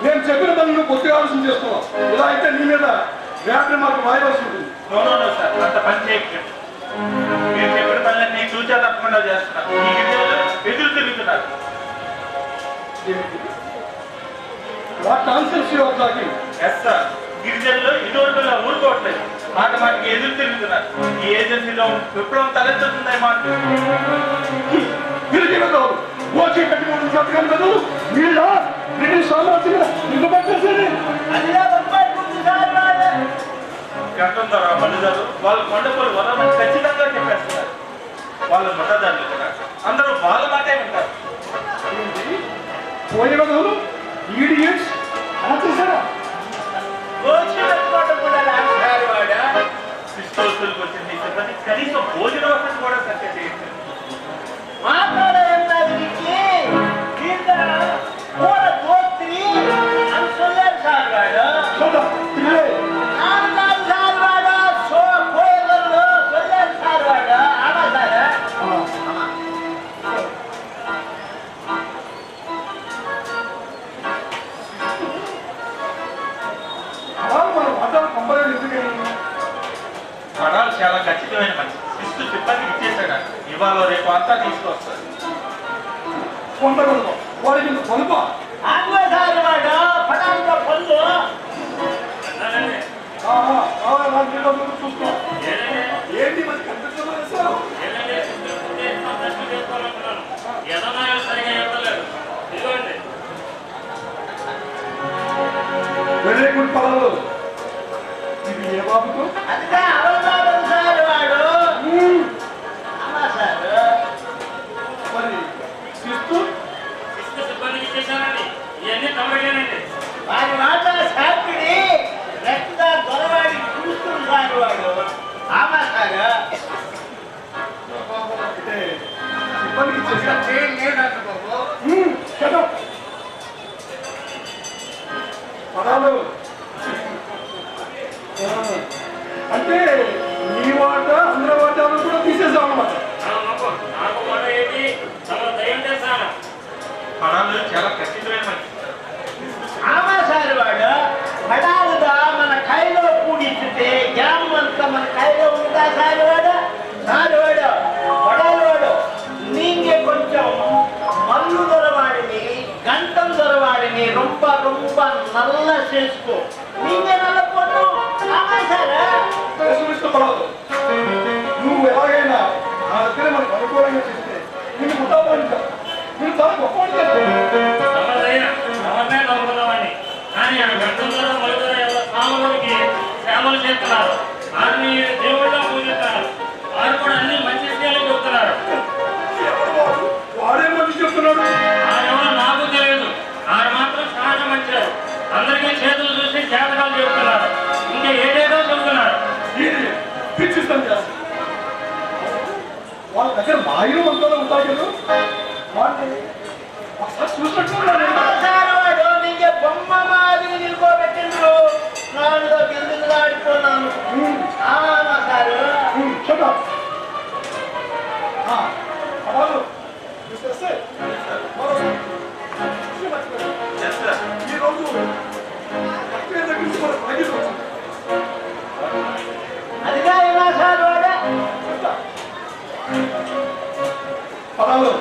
నేను చెప్పిన పనులు కొద్దిగా ఆలోచన చేస్తున్నావు. ఇలా అయితే నీ మీద వ్యాపారం మాకు వాయిదాల్సి ఉంటుంది. సార్ అంత పని చేయకండి. మీరు చెప్పిన పనులన్నీ చూచా తప్పకుండా చేస్తున్నారు. ఎదురు తిరుగుతున్నారు. గిరిజనులు ఇదివరకు ఊరుకోవట్లేదు. మాట మాటకి ఎదురు తిరుగుతున్నారు. ఈ ఏజెన్సీలో విప్లవం తలెత్తుతున్నాయి. మాట గిరిజనులు ఓచి కట్టుకుని బ్రతకని కదా వీళ్ళ బ్రిటిష్ సామ్రాజ్యం నిన్ను పట్టేసేది. అంటుంటారు ఆ మనుషులు. వాళ్ళు కొండపల్లి వదలని ఖచ్చితంగా చెప్పేస్తున్నారు. వాళ్ళ మతదారులు కూడా అందరూ వాళ్ళ మాటే వింటారు. పోయిన రోజులు ఈడియట్స్ అలా చేశారా? క్రిస్తోసులకు వచ్చింది సిబ్బంది కనీసం భోజన వసతి కూడా సత్య చేయించారు. చాలా ఖచ్చితమైన మనిషి. లిస్టు సిబ్బందికి ఇచ్చేసాడు. ఇవాళ రేపు అంతా తీసుకొస్తాడు. కొండగలదు వాడికి కొనుక ఆంగ్లసారి వాడు పటాంగ పళ్ళు చూసుకో ఏంటి మరి కనిపిస్తున్నారు వెరీ గుడ్ పదాలు. ఇది ఏ బాబుకు అందుకే అవల్బాబు సార్ వాడు అమ్మా సార్ మరి శిస్తు వారి మాట సాపిడి రక్త దొరవాడి చూస్తుంది సార్ వాడు ఆమా సార్ అంటే సిబ్బందికి ఇచ్చేసారు కదా పదాలు. అంటే నీ వాట అందరి వాటాలు కూడా తీసేసాం అన్నమాట. పడాలు చాలా ఖచ్చితమైన మనిషి. ఆమా సార్ వాడు పడాలుగా మన కైలో కూడిస్తే గ్యామ్ అంతా మన కైలో ఉందా సార్ వాడు పడాలు వాడు నీంగే కొంచెం మల్లు దొరవాడిని గంటం దొరవాడిని రొంప నల్ల చేసుకో నీంగే నల్ల పొన్ను ఆమా సార్ ఇష్టపడదు. నువ్వు ఎలాగైనా నా దగ్గర మనకు అనుకూలంగా చేస్తే నిన్ను ముట్టాలంట నేను చాలా గొప్ప కానీ ఆ గంటంలో మొదలు సాములకి సేవలు చేస్తున్నారు. వారిని దేవుళ్ళ పూజిస్తారు. వారు కూడా అన్ని మంచి విషయాలు చెప్తున్నారు. వాడే మంచి చెప్తున్నాడు. ఎవరో నాకు తెలియదు. వారు మాత్రం చాలా మంచివారు. అందరికీ చేతులు చూసి జాతకాలు చెబుతున్నారు. ఇంకా ఏదేదో చెబుతున్నారు. పిచ్చిస్తాం చేస్తాం. వాళ్ళ దగ్గర మాయలు అంతలో ఉంటాయి కదా వాడిని ఒకసారి చూసినట్టు సార్ వాడు నీకే బొమ్మ మాదిరి నిలుకోబెట్టిండ్రు నాలుగో బిల్డింగ్ ఆడిపోన్నాను ఆమా సారు పదాలు ఈరోజు అదిగా ఇలా సార్ వాడు పదాలు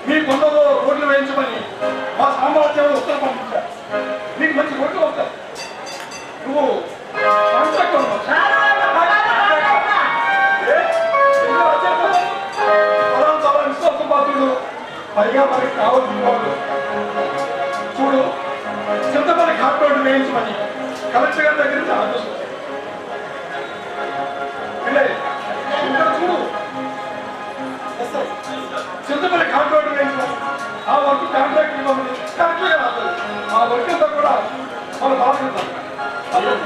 మీ కొండలో రోడ్లు వేయించమని మా సామ్రాజ్యంలో ఉత్తరం పంపించారు. నీకు మంచి రోడ్లు వస్తాయి. నువ్వు కాంట్రాక్టర్ ఉన్నావు. సార్ వాడు పొలం చాలా విశ్వాసపాత్రుడు. పైగా మనకి కావాల్సిన వాళ్ళు చూడు చింతపల్లి ఘాట్ రోడ్డు వేయించమని కలెక్టర్ గారి దగ్గర నుంచి ఆదేశం వచ్చింది. ఇక్కడ చూడు చింతపల్లి ఘాట్ రోడ్డు వేయించమని ఆ వర్క్ కాంట్రాక్ట్ ఇవ్వమని కరెక్ట్గా రాలేదు. ఆ వర్క్ అంతా కూడా మనం బాగుంటాం.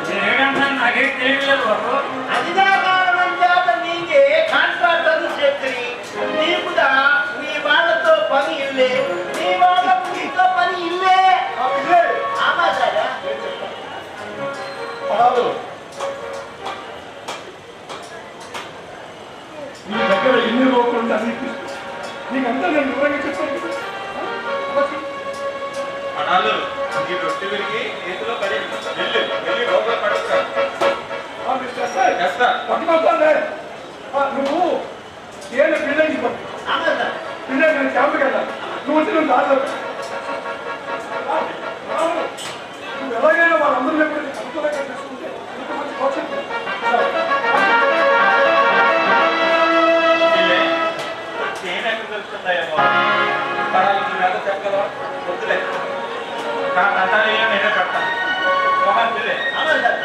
నేనేంటాను నాకేం తెలియలేదు బాబు. అదిగా కారణం చేత నీకే కాంట్రాక్టర్ చెప్పి నీకుదా నీ వాళ్ళతో పని ఇల్లే నీ వాళ్ళకు నీతో పని ఇల్లే ఆమా సార్ పదాలు నీ దగ్గర ఎన్ని లోపలు ఉంటే అన్ని నీకంతా నేను వివరంగా చెప్తాను. పడాలు ఈ రొట్టె విరిగి చేతిలో పడి వెళ్ళి లోపల పడతారు. పట్టుకొస్తానే నువ్వు ఏమైనా బిల్డింగ్ పట్టు ఆమా సార్ బిల్డింగ్ నేను క్యాంప్కి వెళ్ళాలి. నువ్వు వచ్చి నువ్వు దారిలో నువ్వు ఎలాగైనా వాళ్ళందరూ అనుకూలంగా చేసుకుంటే నీకు మంచి భవిష్యత్తు. నేను ఎక్కడ తెలుస్తుందాయేమో. పడాలు నీ మీద చెప్పగలవా? వద్దులే. అంటారు నేనే పెడతాను. మొహన్ పిల్లే ఆమా సార్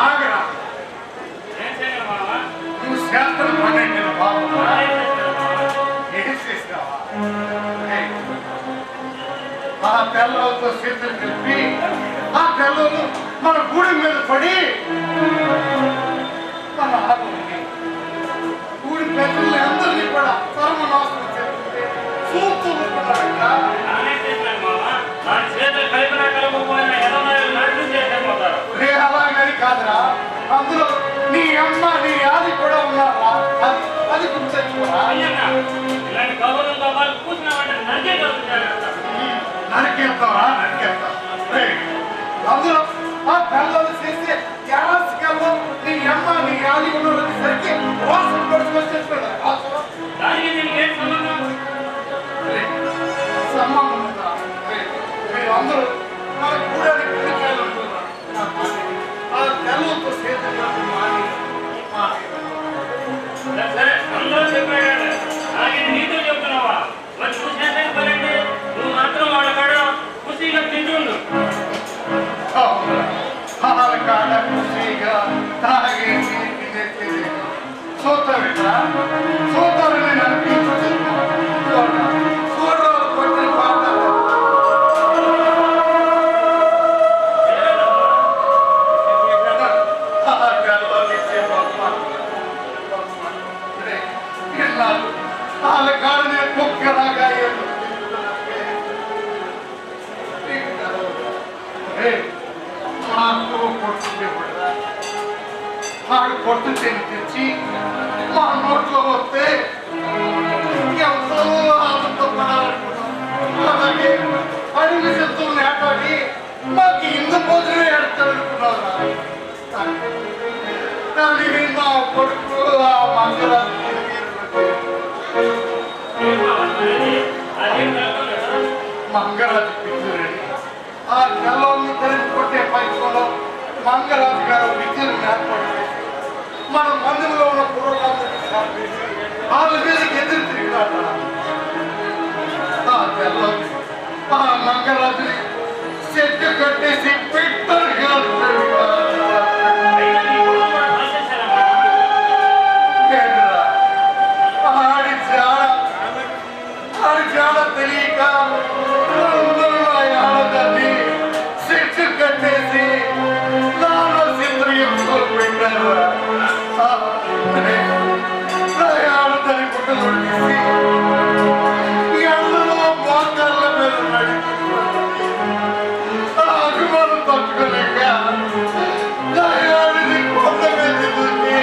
ఆగరా ఏం చేయాలి మావా? నువ్వు శాస్త్రం పడండి బాబు ఏం చేస్తారు మావా? ఏం చేసినావా? ఆ తెల్లలతో చేతులు కలిపి ఆ తెల్లలు మన గూడి మీద పడి మన ఆరోగ్యం గూడి పెద్దల్ని అందరినీ కూడా సర్వనాశనం చేస్తుంది. చూపులు కూడా నానే చేసినాను మావా. నా చేతులు కలిపినా కలపకపోయినా ఎదనాలు నాట్యం చేసేపోతారు. అలాగని కాదురా. అందులో నీ అమ్మ నీ ఆది కూడా ఉన్నారా? అది గుర్తెచ్చుకోరా. అయ్యన్నా ఇలాంటి కబుర్లతో వాళ్ళు కూర్చున్నామంటే నరికే కలుగుతారు. నరికేస్తావా? నరికేస్తావు. అందులో ఆ కళ్ళను చేసి గ్యాస్ కళ్ళు నీ అమ్మ నీ ఆలి ఉన్నసరికి వాసన పడుచుకొచ్చేస్తున్నాడు దానికి దీనికి ఏం సంబంధం? సంబంధం ఉందా? మీరు అందరూ మన కూడానికి పిల్లకాయలు ఉంటున్నారు ఆ కళ్ళతో చేతులు మాని సరే అందరూ చెప్పాడు. నాకు నీతో చెప్తున్నావా? మరి నువ్వు చేసేది పనండి. నువ్వు మాత్రం వాళ్ళ కాడ ఖుషీగా తింటుండు. వాళ్ళ కాడ ఖుషీగా తాగి చూస్తావిట్రా చూస్తారని నేను కొట్టిన పాట వాళ్ళ కాడ నేను కుక్కలాగా వాడు పొట్టు తెచ్చి మా నోట్లో వస్తే ఎంతో ఆనందపడాలనుకున్నాం అలాగే అడిగి చెప్తున్న ఏటాడి మాకు ఇంత భోజనం ఏడతాడనుకున్నారా కానీ నా కొడుకు ఆ మంగళాన్ని మంగళాజు పిచ్చురండి ఆ నెలల్ని తరిగి కొట్టే పైసలో మంగళాజు గారు విద్యను ఏర్పడి మన మందిరంలో ఉన్న పూర్వకాలని వాళ్ళ మీదకి ఎదురు తిరిగినాట ఆ నెలల్ని ఆ మంగళాజుని చెట్టు కట్టేసి పెట్టరు ఆడి జాడ తెలియక చెట్టు కట్టేసి నాలో చింద్రియం పెట్టారు ఆడదని పుట్టలు తీసి ఎండలో మోకాళ్ళ మీద నడిపిస్తున్నారు ఆ అభిమానం తట్టుకోలేక దయాడిని కొండ మీద దూకి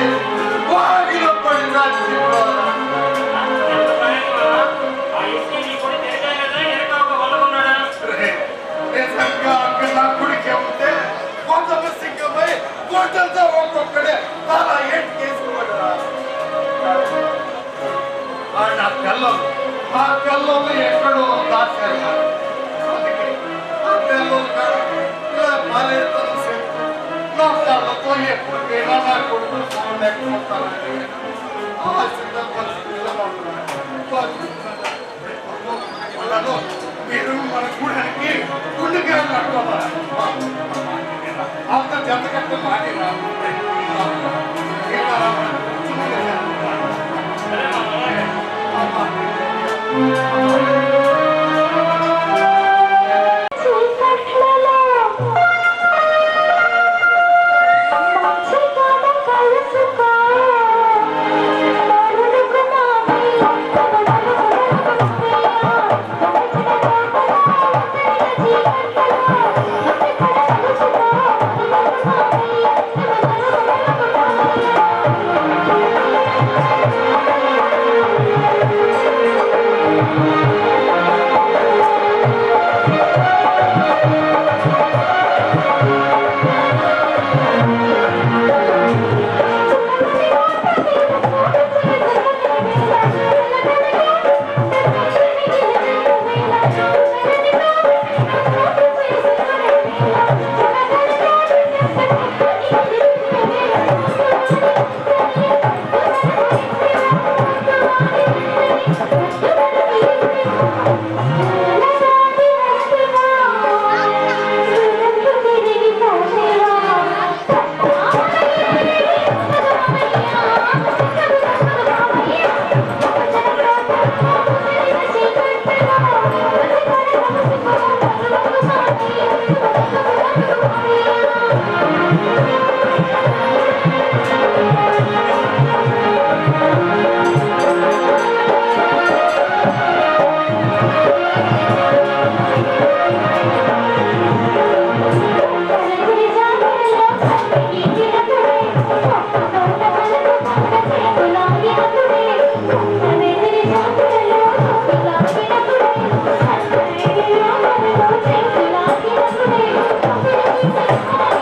వాగిలో పడి చచ్చిపోవాలి నా గుడికి ఉంటే కొంత సిగ్గమై కొంచెంతో ఒక్కొక్కడే అలా ఏంటి చేసుకోవడా ఆ కళ్ళలో ఎక్కడో దాచారు అందుకే ఆ కళ్ళలో ఇలా పాలేతనం సేపు నా కళ్ళతో ఎప్పటికైనా నా కొడుకు చూడలేకపోతానని ఆ చిన్న పరిస్థితుల్లో మీరు మన కూడానికి గుండెగా నడుకోవాలి అంత జత కట్ట మానేరా Thank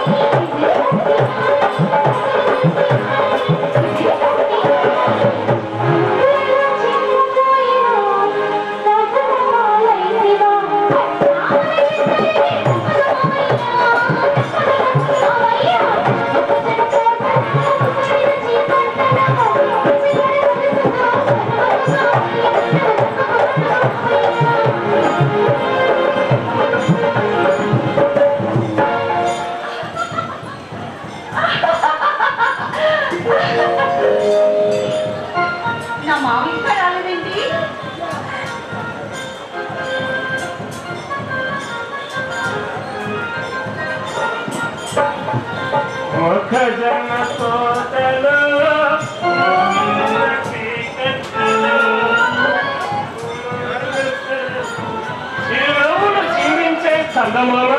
you. మొక్కజొన్న తోటలో చిరునవ్వులు చిందించే చందమామ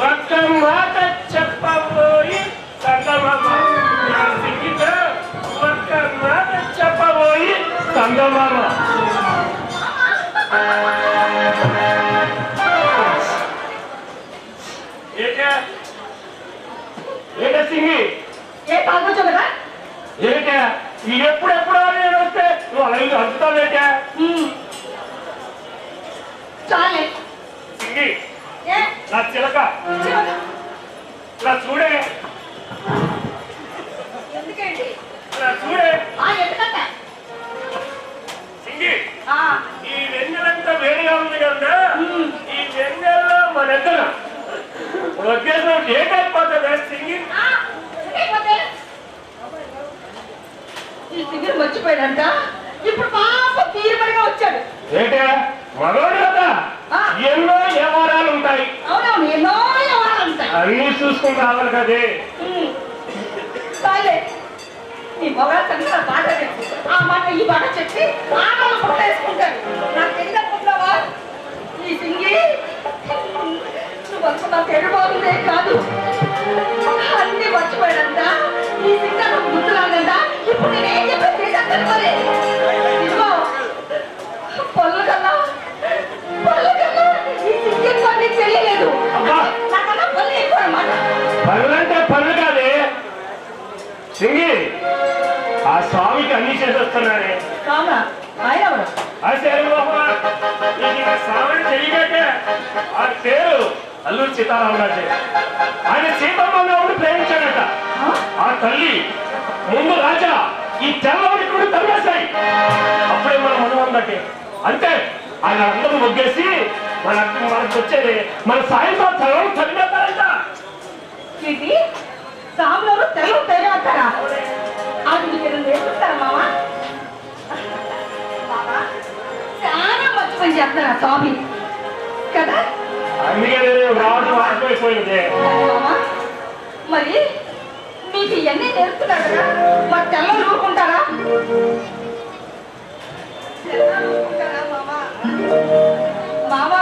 ఒక్క మాట చెప్పబోయి చందమామ నా సిగ్గుతో ఒక్క మాట చెప్పబోయి చందమామ ఏట సింగి ఏ పాల్గొచ్చు కదా ఏట ఇది ఎప్పుడెప్పుడో నేను వస్తే నువ్వు అలాగే అంటుతావేట చాలే సింగి ఏ నా చిలక చివర నా చూడే ఎందుకండి నా చూడే ఎందుకంట సింగి ఆ ఈ వెన్నెలంతా వేడిగా ఉంది కదా ఈ వెన్నెల్లో మన ఎద్దన ఉద్దేశం డేట్ అయిపోతుంది సింగి ఆ, అయిపోతే. ఈ సిగ్గురు మర్చిపోయాడంట ఇప్పుడు పాప తీరుబడిగా వచ్చాడు ఏటే మగవాడు కదా ఆ. ఎన్నో వ్యవహారాలు ఉంటాయి అవునవును ఎన్నో వ్యవహారాలు ఉంటాయి అన్ని చూసుకుని రావాలి కదే చాలే నీ మొగాడు తల్లి నా మాట చెప్పు ఆ మాట ఈ మాట చెప్పి ఆటలు కూడా వేసుకుంటాడు నాకు తెలియనుకుంటున్నావా ఈ సింగి నువ్వు అనుకున్నా తెరబాగుందే కాదు అన్ని మర్చిపోయాడంట ఈ సింగ నువ్వు గుర్తురాదంట ఇప్పుడు నేనేం చెప్పాను చేసేస్తాను మరి ఇదిగో పళ్ళు కన్నా ఈ సింగి పని తెలియలేదు అబ్బా. నాకన్నా పళ్ళు ఎక్కువ అన్నమాట పనులంటే పనులు కాదే సింగి ఆ స్వామికి అన్ని చేసేస్తున్నానే కావునా ఆయన ఎవరు నీకు స్వామిని తెలియబట్టే ఆ పేరు అల్లూరి సీతారామరాజే ఆయన సీతమ్మని ప్రేమించాడట ఆ తల్లి ముందు రాజా ఈ తెల్లవాడి కూడా తరివేశాయి అప్పుడే మనం మనమందటే అంటే ఆయన అందరూ మొగ్గేసి మనకు వచ్చేది మన సాయంత్రం తెల్లవాడు తరివేస్తారంట ఏంటి సాంబారు తెల్ల తెగతారా అది మీరు నేర్పిస్తారా మామ చాలా మంచి పని చేస్తారా స్వామి కదా అందుకే రావడం ఆగిపోయిపోయింది మామ మరి మీకు ఇవన్నీ నేర్పుతున్నారు కదా మరి తెల్ల ఊరుకుంటారా మామ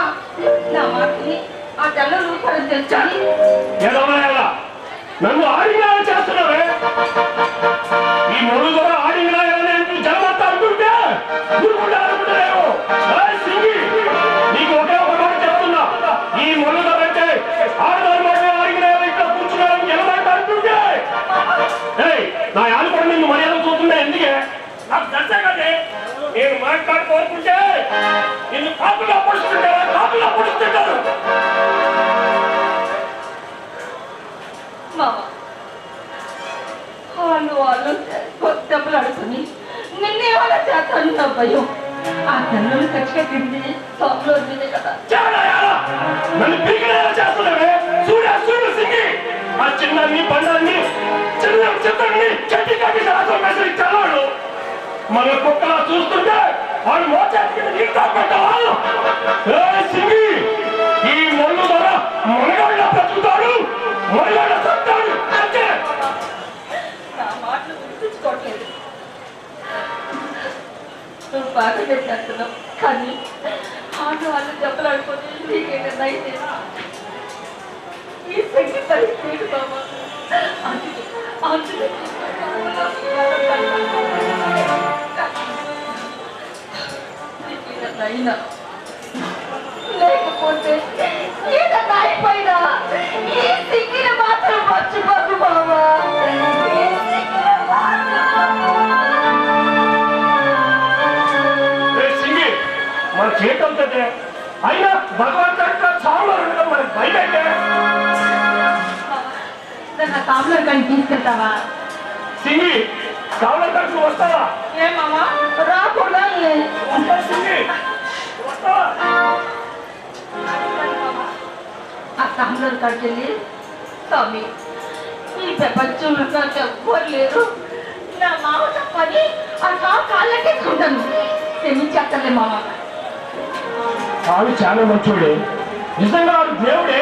నా మాటని ఆ తెల్ల ఊరుకోవడం తెలుసని ఎలా నన్ను ఆడినా చేస్తున్నావే ఈ మొదలు కూడా ఆడినా జనమంతా అనుకుంటే అనుకుంటారేమో నీకు ఒకే ఒక మాట చెప్తున్నా ఈ మొదలు అంటే ఆడదాని మాట ఆడినా ఇట్లా కూర్చున్నారని జనమంతా అనుకుంటే నా ఆడుకోవడం నిన్ను మర్యాద చూస్తున్నా ఎందుకే నాకు తెలుసా కదే నేను మాట్లాడుకోనుకుంటే నిన్ను కాపుగా పొడుస్తుంటారు మామ వాళ్ళు డబ్బులు అడుగుని నిన్నేమైనా చేస్తాను నా భయం ఆ తల్లు ఖచ్చితంగా తింది స్వామిలో ఉంది కదా నన్ను పీకలేలా చేస్తున్నావే చూడు సింగి ఆ చిన్నాన్ని బండాన్ని చిత్రాన్ని చెట్టి కట్టి రాసం చల్లవాడు మన కుక్కలా చూస్తుంటే వాడు మోచేతికి సింగి ఈ మొండు ద్వారా మునగాళ్ళ బ్రతుకుతాడు మునగాళ్ళ సత్తాడు అంతే నా మాటలు గుర్తుంచుకోవట్లేదు నువ్వు బాగా పెట్టేస్తున్నావు కానీ వాళ్ళు డబ్బులు అడుగుతుంది నీకేదన్నా అయితే ఈ సంఖ్య పరిస్థితి బాబా అందుకే నీకేదన్నా అయినా లేకపోతే ఏదన్నా అయిపోయినా ఈ సింగిన మాత్రం మర్చిపోదు బాబా సింగి మన చేతంతే అయినా భగవంతుడు చాలా ఉండడం మనకి భయమైతే నా కాపులో కానీ తీసుకెళ్తావా సింగి కావాలంటే వస్తావా ఏమమ్మా రాకుండా సింగి వస్తావా ఆ కాపులో కాడికెళ్ళి స్వామి ఈ ప్రపంచంలో నాకు ఎవ్వరు లేరు నా మామ తప్పని ఆ కాళ్ళకెత్తుకుంటాను క్షమించేస్తలే మామ స్వామి చాలా మంచోడే నిజంగా దేవుడే